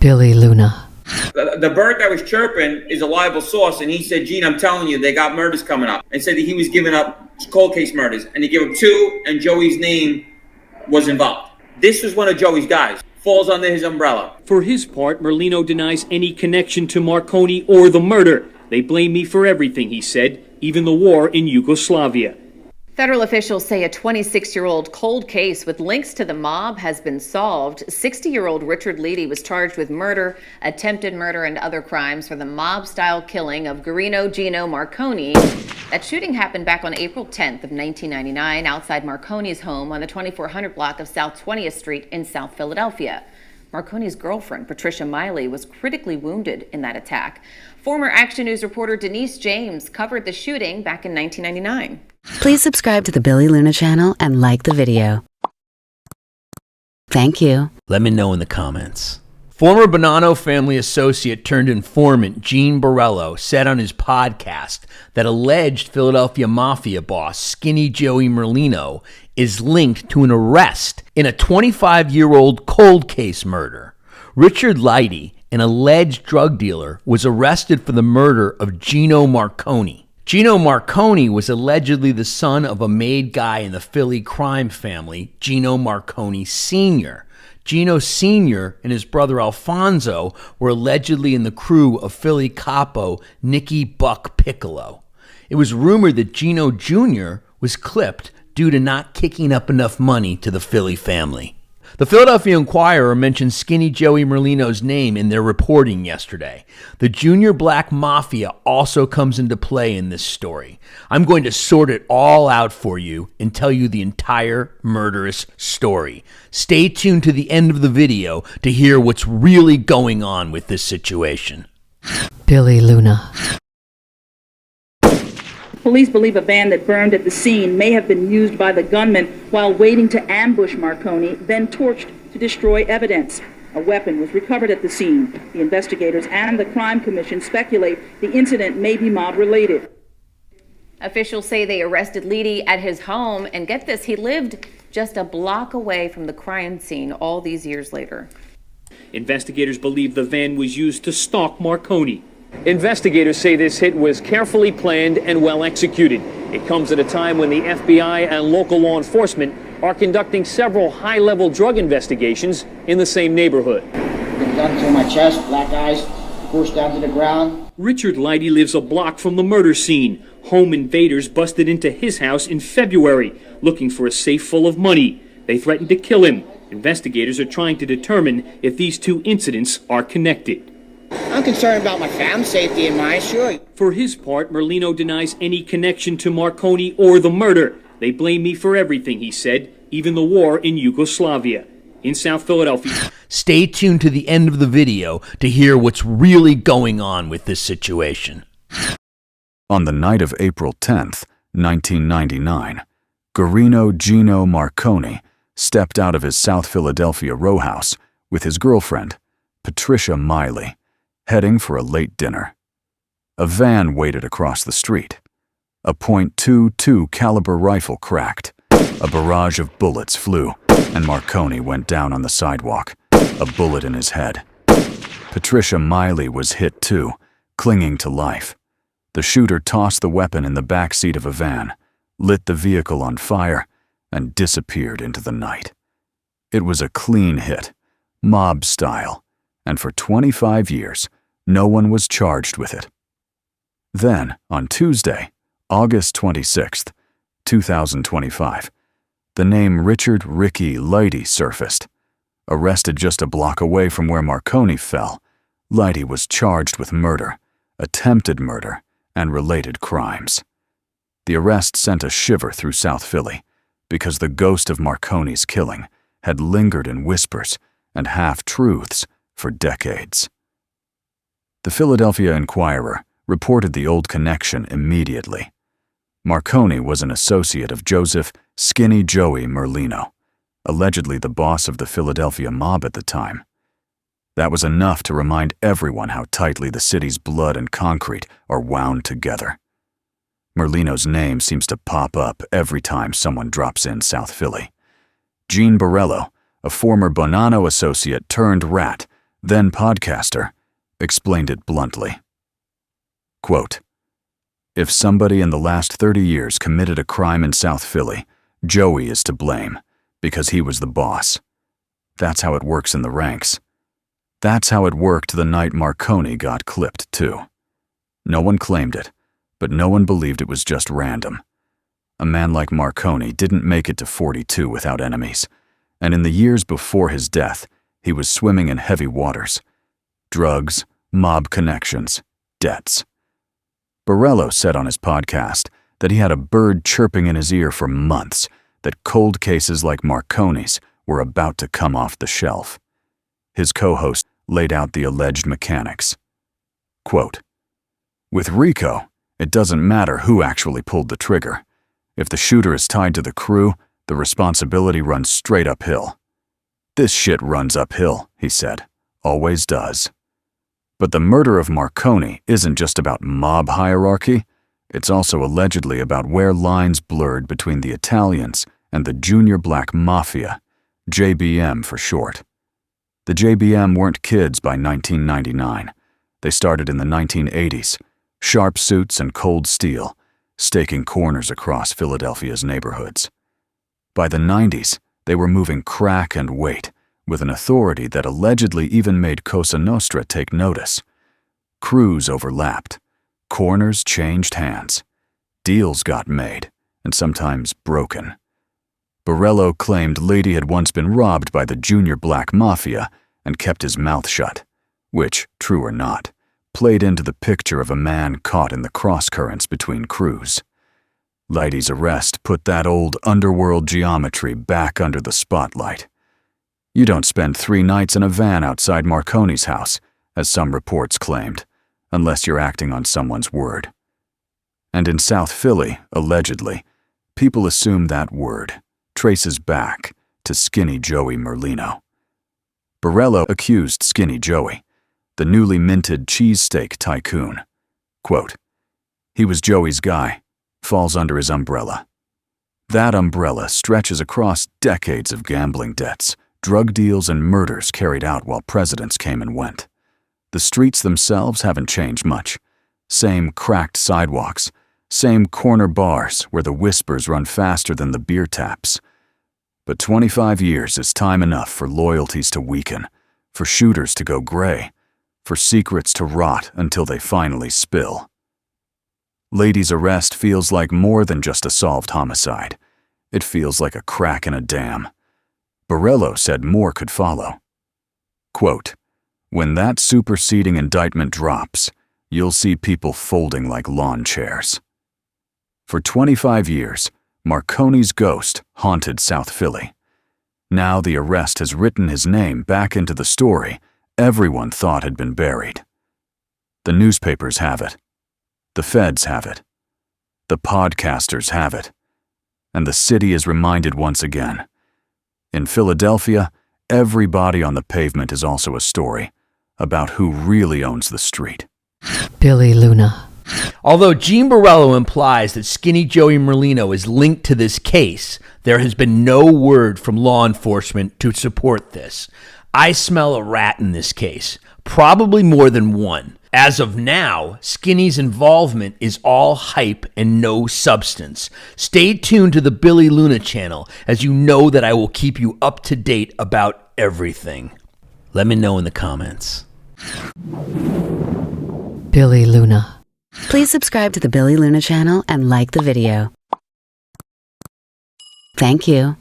Billy Luna. The bird that was chirping is a liable source, and he said, Gene, I'm telling you, they got murders coming up. And said that he was giving up cold case murders, and he gave up 2, and Joey's name was involved. This was one of Joey's guys. Falls under his umbrella. For his part, Merlino denies any connection to Marconi or the murder. They blame me for everything, he said, even the war in Yugoslavia. Federal officials say a 26-year-old cold case with links to the mob has been solved. 60-year-old Richard Leedy was charged with murder, attempted murder, and other crimes for the mob-style killing of Guarino Gino Marconi. That shooting happened back on April 10th of 1999 outside Marconi's home on the 2400 block of South 20th Street in South Philadelphia. Marconi's girlfriend, Patricia Miley, was critically wounded in that attack. Former Action News reporter Denise James covered the shooting back in 1999. Please subscribe to the Billy Luna channel and like the video. Thank you. Let me know in the comments. Former Bonanno Family Associate turned informant Gene Borrello said on his podcast that alleged Philadelphia Mafia boss Skinny Joey Merlino is linked to an arrest in a 25-year-old cold case murder. Richard Leedy, an alleged drug dealer, was arrested for the murder of Gino Marconi. Gino Marconi was allegedly the son of a made guy in the Philly crime family, Gino Marconi Sr. Gino Sr. and his brother Alfonso were allegedly in the crew of Philly capo Nicky Buck Piccolo. It was rumored that Gino Jr. was clipped due to not kicking up enough money to the Philly family. The Philadelphia Inquirer mentioned Skinny Joey Merlino's name in their reporting yesterday. The Junior Black Mafia also comes into play in this story. I'm going to sort it all out for you and tell you the entire murderous story. Stay tuned to the end of the video to hear what's really going on with this situation. Billy Luna. Police believe a van that burned at the scene may have been used by the gunman while waiting to ambush Marconi, then torched to destroy evidence. A weapon was recovered at the scene. The investigators and the Crime Commission speculate the incident may be mob-related. Officials say they arrested Leedy at his home, and get this, he lived just a block away from the crime scene all these years later. Investigators believe the van was used to stalk Marconi. Investigators say this hit was carefully planned and well executed. It comes at a time when the FBI and local law enforcement are conducting several high-level drug investigations in the same neighborhood. Gun to my chest, black eyes, pushed down to the ground. Richard Leedy lives a block from the murder scene. Home invaders busted into his house in February, looking for a safe full of money. They threatened to kill him. Investigators are trying to determine if these two incidents are connected. I'm concerned about my family's safety and mine, sure. For his part, Merlino denies any connection to Marconi or the murder. They blame me for everything, he said, even the war in Yugoslavia. In South Philadelphia. Stay tuned to the end of the video to hear what's really going on with this situation. On the night of April 10th, 1999, Guarino Gino Marconi stepped out of his South Philadelphia row house with his girlfriend, Patricia Miley, heading for a late dinner. A van waited across the street. A .22 caliber rifle cracked. A barrage of bullets flew, and Marconi went down on the sidewalk, a bullet in his head. Patricia Miley was hit too, clinging to life. The shooter tossed the weapon in the back seat of a van, lit the vehicle on fire, and disappeared into the night. It was a clean hit, mob style, and for 25 years, no one was charged with it. Then, on Tuesday, August 26th, 2025, the name Richard "Ricky" Leedy surfaced. Arrested just a block away from where Marconi fell, Leedy was charged with murder, attempted murder, and related crimes. The arrest sent a shiver through South Philly because the ghost of Marconi's killing had lingered in whispers and half-truths for decades. The Philadelphia Inquirer reported the old connection immediately. Marconi was an associate of Joseph "Skinny Joey" Merlino, allegedly the boss of the Philadelphia mob at the time. That was enough to remind everyone how tightly the city's blood and concrete are wound together. Merlino's name seems to pop up every time someone drops in South Philly. Gene Borrello, a former Bonanno associate turned rat, then podcaster, explained it bluntly. Quote, "If somebody in the last 30 years committed a crime in South Philly, Joey is to blame, because he was the boss. That's how it works in the ranks. That's how it worked the night Marconi got clipped, too. No one claimed it, but no one believed it was just random. A man like Marconi didn't make it to 42 without enemies, and in the years before his death, he was swimming in heavy waters. Drugs, mob connections, debts." Borrello said on his podcast that he had a bird chirping in his ear for months, that cold cases like Marconi's were about to come off the shelf. His co-host laid out the alleged mechanics. Quote, "With RICO, it doesn't matter who actually pulled the trigger. If the shooter is tied to the crew, the responsibility runs straight uphill. This shit runs uphill," he said. "Always does." But the murder of Marconi isn't just about mob hierarchy. It's also allegedly about where lines blurred between the Italians and the Junior Black Mafia, JBM for short. The JBM weren't kids by 1999. They started in the 1980s, sharp suits and cold steel, staking corners across Philadelphia's neighborhoods. By the 90s, they were moving crack and weight, with an authority that allegedly even made Cosa Nostra take notice. Crews overlapped. Corners changed hands. Deals got made, and sometimes broken. Borrello claimed Lady had once been robbed by the Junior Black Mafia and kept his mouth shut, which, true or not, played into the picture of a man caught in the cross-currents between crews. Lady's arrest put that old underworld geometry back under the spotlight. You don't spend 3 nights in a van outside Marconi's house, as some reports claimed, unless you're acting on someone's word. And in South Philly, allegedly, people assume that word traces back to Skinny Joey Merlino. Borrello accused Skinny Joey, the newly minted cheesesteak tycoon. Quote, "He was Joey's guy, falls under his umbrella. That umbrella stretches across decades of gambling debts, drug deals, and murders carried out while presidents came and went. The streets themselves haven't changed much. Same cracked sidewalks, same corner bars where the whispers run faster than the beer taps. But 25 years is time enough for loyalties to weaken, for shooters to go gray, for secrets to rot until they finally spill. Lady's arrest feels like more than just a solved homicide. It feels like a crack in a dam." Borrello said more could follow. Quote, "When that superseding indictment drops, you'll see people folding like lawn chairs." For 25 years, Marconi's ghost haunted South Philly. Now the arrest has written his name back into the story everyone thought had been buried. The newspapers have it. The feds have it. The podcasters have it. And the city is reminded once again. In Philadelphia, every body on the pavement is also a story about who really owns the street. Billy Luna. Although Gene Borrello implies that Skinny Joey Merlino is linked to this case, there has been no word from law enforcement to support this. I smell a rat in this case, probably more than one. As of now, Skinny's involvement is all hype and no substance. Stay tuned to the Billy Luna channel, as you know that I will keep you up to date about everything. Let me know in the comments. Billy Luna. Please subscribe to the Billy Luna channel and like the video. Thank you.